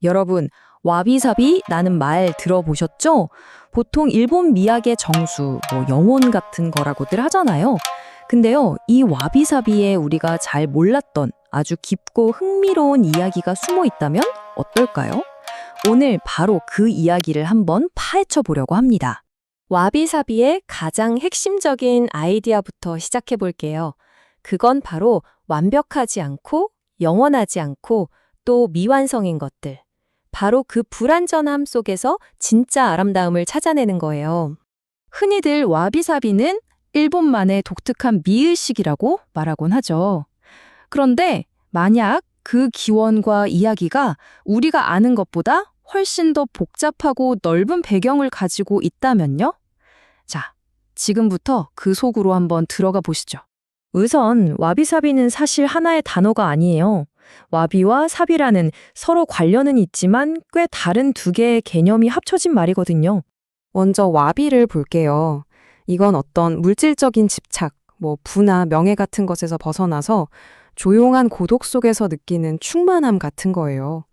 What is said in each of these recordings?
여러분, 와비사비라는 말 들어보셨죠? 보통 일본 미학의 정수, 영혼 같은 거라고들 하잖아요. 근데요, 이 와비사비에 우리가 잘 몰랐던 아주 깊고 흥미로운 이야기가 숨어 있다면 어떨까요? 오늘 바로 그 이야기를 한번 파헤쳐 보려고 합니다. 와비사비의 가장 핵심적인 아이디어부터 시작해 볼게요. 그건 바로 완벽하지 않고 영원하지 않고 또 미완성인 것들. 바로 그 불완전함 속에서 진짜 아름다움을 찾아내는 거예요. 흔히들 와비사비는 일본만의 독특한 미의식이라고 말하곤 하죠. 그런데 만약 그 기원과 이야기가 우리가 아는 것보다 훨씬 더 복잡하고 넓은 배경을 가지고 있다면요? 자, 지금부터 그 속으로 한번 들어가 보시죠. 우선 와비사비는 사실 하나의 단어가 아니에요. 와비와 사비라는 서로 관련은 있지만 꽤 다른 두 개의 개념이 합쳐진 말이거든요. 먼저 와비를 볼게요. 이건 어떤 물질적인 집착, 부나 명예 같은 것에서 벗어나서 조용한 고독 속에서 느끼는 충만함 같은 거예요.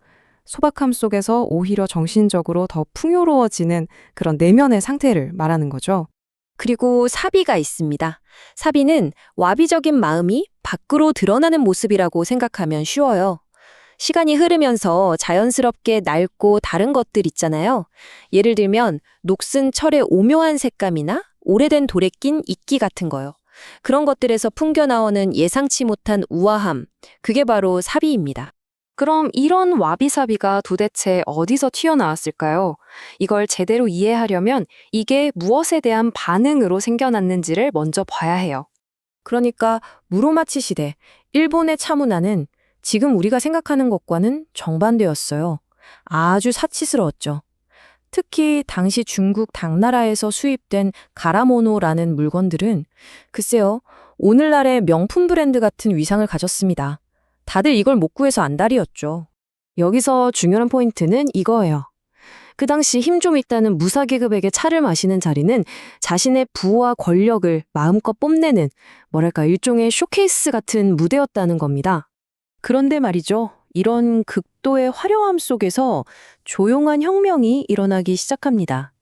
소박함 속에서 오히려 정신적으로 더 풍요로워지는 그런 내면의 상태를 말하는 거죠. 그리고 사비가 있습니다. 사비는 와비적인 마음이 밖으로 드러나는 모습이라고 생각하면 쉬워요. 시간이 흐르면서 자연스럽게 낡고 다른 것들 있잖아요. 예를 들면 녹슨 철의 오묘한 색감이나 오래된 돌에 낀 이끼 같은 거요. 그런 것들에서 풍겨나오는 예상치 못한 우아함, 그게 바로 사비입니다. 그럼 이런 와비사비가 도대체 어디서 튀어나왔을까요? 이걸 제대로 이해하려면 이게 무엇에 대한 반응으로 생겨났는지를 먼저 봐야 해요. 그러니까 무로마치 시대, 일본의 차문화는 지금 우리가 생각하는 것과는 정반대였어요. 아주 사치스러웠죠. 특히 당시 중국 당나라에서 수입된 가라모노라는 물건들은 글쎄요, 오늘날의 명품 브랜드 같은 위상을 가졌습니다. 다들 이걸 못 구해서 안달이었죠. 여기서 중요한 포인트는 이거예요. 그 당시 힘 좀 있다는 무사계급에게 차를 마시는 자리는 자신의 부와 권력을 마음껏 뽐내는 일종의 쇼케이스 같은 무대였다는 겁니다. 그런데 말이죠. 이런 극도의 화려함 속에서 조용한 혁명이 일어나기 시작합니다.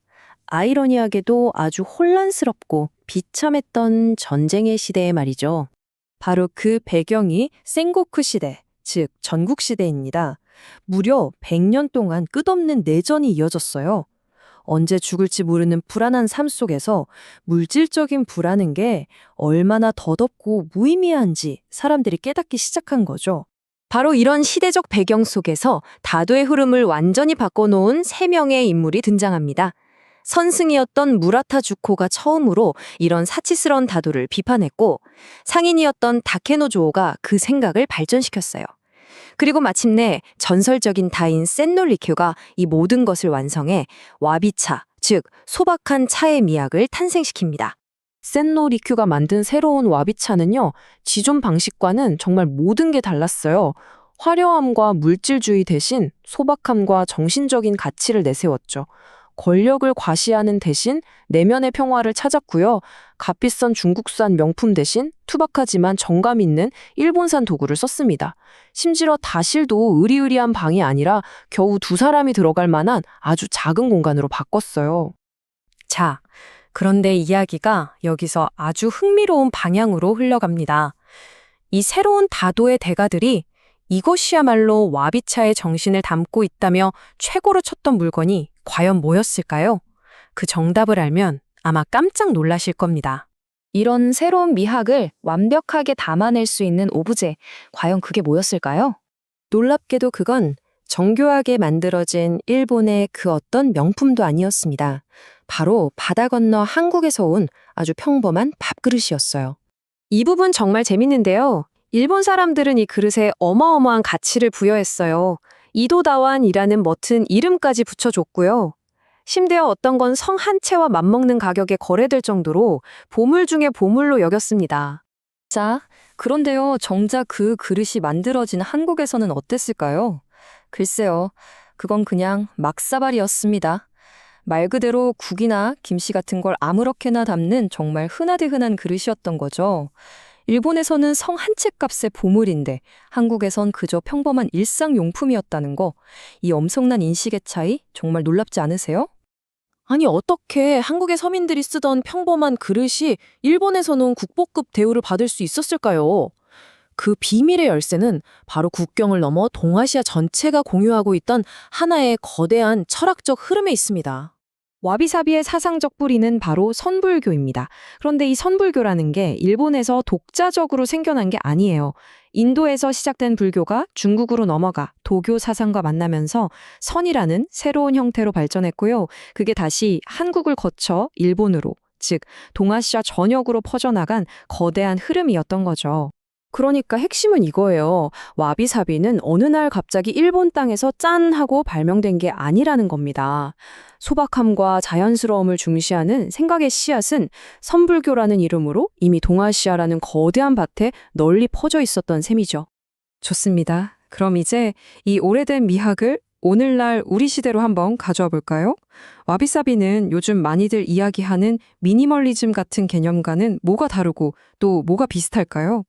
아이러니하게도 아주 혼란스럽고 비참했던 전쟁의 시대에 말이죠. 바로 그 배경이 센고쿠 시대, 즉 전국 시대입니다. 무려 100년 동안 끝없는 내전이 이어졌어요. 언제 죽을지 모르는 불안한 삶 속에서 물질적인 불안한 게 얼마나 더덥고 무의미한지 사람들이 깨닫기 시작한 거죠. 바로 이런 시대적 배경 속에서 다도의 흐름을 완전히 바꿔놓은 3명의 인물이 등장합니다. 선승이었던 무라타 주코가 처음으로 이런 사치스러운 다도를 비판했고 상인이었던 다케노 조오가 그 생각을 발전시켰어요. 그리고 마침내 전설적인 다인 센노 리큐가 이 모든 것을 완성해 와비차, 즉 소박한 차의 미학을 탄생시킵니다. 센노 리큐가 만든 새로운 와비차는요, 지존 방식과는 정말 모든 게 달랐어요. 화려함과 물질주의 대신 소박함과 정신적인 가치를 내세웠죠. 권력을 과시하는 대신 내면의 평화를 찾았고요. 값비싼 중국산 명품 대신 투박하지만 정감 있는 일본산 도구를 썼습니다. 심지어 다실도 으리으리한 방이 아니라 겨우 2사람이 들어갈 만한 아주 작은 공간으로 바꿨어요. 자, 그런데 이야기가 여기서 아주 흥미로운 방향으로 흘러갑니다. 이 새로운 다도의 대가들이 이것이야말로 와비차의 정신을 담고 있다며 최고로 쳤던 물건이 과연 뭐였을까요? 그 정답을 알면 아마 깜짝 놀라실 겁니다. 이런 새로운 미학을 완벽하게 담아낼 수 있는 오브제, 과연 그게 뭐였을까요? 놀랍게도 그건 정교하게 만들어진 일본의 그 어떤 명품도 아니었습니다. 바로 바다 건너 한국에서 온 아주 평범한 밥그릇이었어요. 이 부분 정말 재밌는데요. 일본 사람들은 이 그릇에 어마어마한 가치를 부여했어요. 이도다완이라는 멋진 이름까지 붙여줬고요. 심지어 어떤 건 성 한 채와 맞먹는 가격에 거래될 정도로 보물 중에 보물로 여겼습니다. 자, 그런데요, 정작 그 그릇이 만들어진 한국에서는 어땠을까요? 글쎄요, 그건 그냥 막사발이었습니다. 말 그대로 국이나 김치 같은 걸 아무렇게나 담는 정말 흔하디흔한 그릇이었던 거죠. 일본에서는 성 한 채 값의 보물인데 한국에선 그저 평범한 일상용품이었다는 거. 이 엄청난 인식의 차이 정말 놀랍지 않으세요? 아니, 어떻게 한국의 서민들이 쓰던 평범한 그릇이 일본에서는 국보급 대우를 받을 수 있었을까요? 그 비밀의 열쇠는 바로 국경을 넘어 동아시아 전체가 공유하고 있던 하나의 거대한 철학적 흐름에 있습니다. 와비사비의 사상적 뿌리는 바로 선불교입니다. 그런데 이 선불교라는 게 일본에서 독자적으로 생겨난 게 아니에요. 인도에서 시작된 불교가 중국으로 넘어가 도교 사상과 만나면서 선이라는 새로운 형태로 발전했고요. 그게 다시 한국을 거쳐 일본으로, 즉 동아시아 전역으로 퍼져나간 거대한 흐름이었던 거죠. 그러니까 핵심은 이거예요. 와비사비는 어느 날 갑자기 일본 땅에서 짠 하고 발명된 게 아니라는 겁니다. 소박함과 자연스러움을 중시하는 생각의 씨앗은 선불교라는 이름으로 이미 동아시아라는 거대한 밭에 널리 퍼져 있었던 셈이죠. 좋습니다. 그럼 이제 이 오래된 미학을 오늘날 우리 시대로 한번 가져와 볼까요? 와비사비는 요즘 많이들 이야기하는 미니멀리즘 같은 개념과는 뭐가 다르고 또 뭐가 비슷할까요?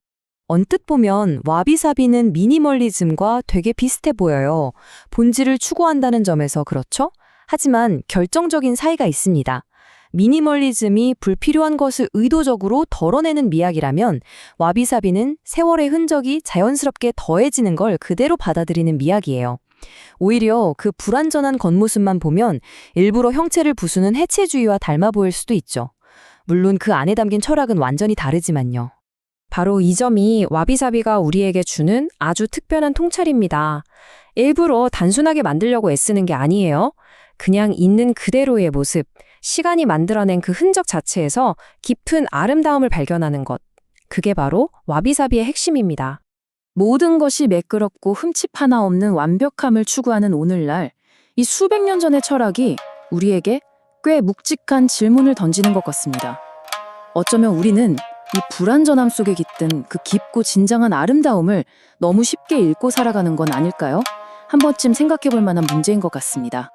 언뜻 보면 와비사비는 미니멀리즘과 되게 비슷해 보여요. 본질을 추구한다는 점에서 그렇죠? 하지만 결정적인 차이가 있습니다. 미니멀리즘이 불필요한 것을 의도적으로 덜어내는 미학이라면 와비사비는 세월의 흔적이 자연스럽게 더해지는 걸 그대로 받아들이는 미학이에요. 오히려 그 불완전한 겉모습만 보면 일부러 형체를 부수는 해체주의와 닮아 보일 수도 있죠. 물론 그 안에 담긴 철학은 완전히 다르지만요. 바로 이 점이 와비사비가 우리에게 주는 아주 특별한 통찰입니다. 일부러 단순하게 만들려고 애쓰는 게 아니에요. 그냥 있는 그대로의 모습, 시간이 만들어낸 그 흔적 자체에서 깊은 아름다움을 발견하는 것. 그게 바로 와비사비의 핵심입니다. 모든 것이 매끄럽고 흠집 하나 없는 완벽함을 추구하는 오늘날, 이 수백 년 전의 철학이 우리에게 꽤 묵직한 질문을 던지는 것 같습니다. 어쩌면 우리는 이 불완전함 속에 깃든 그 깊고 진정한 아름다움을 너무 쉽게 잃고 살아가는 건 아닐까요? 한 번쯤 생각해 볼 만한 문제인 것 같습니다.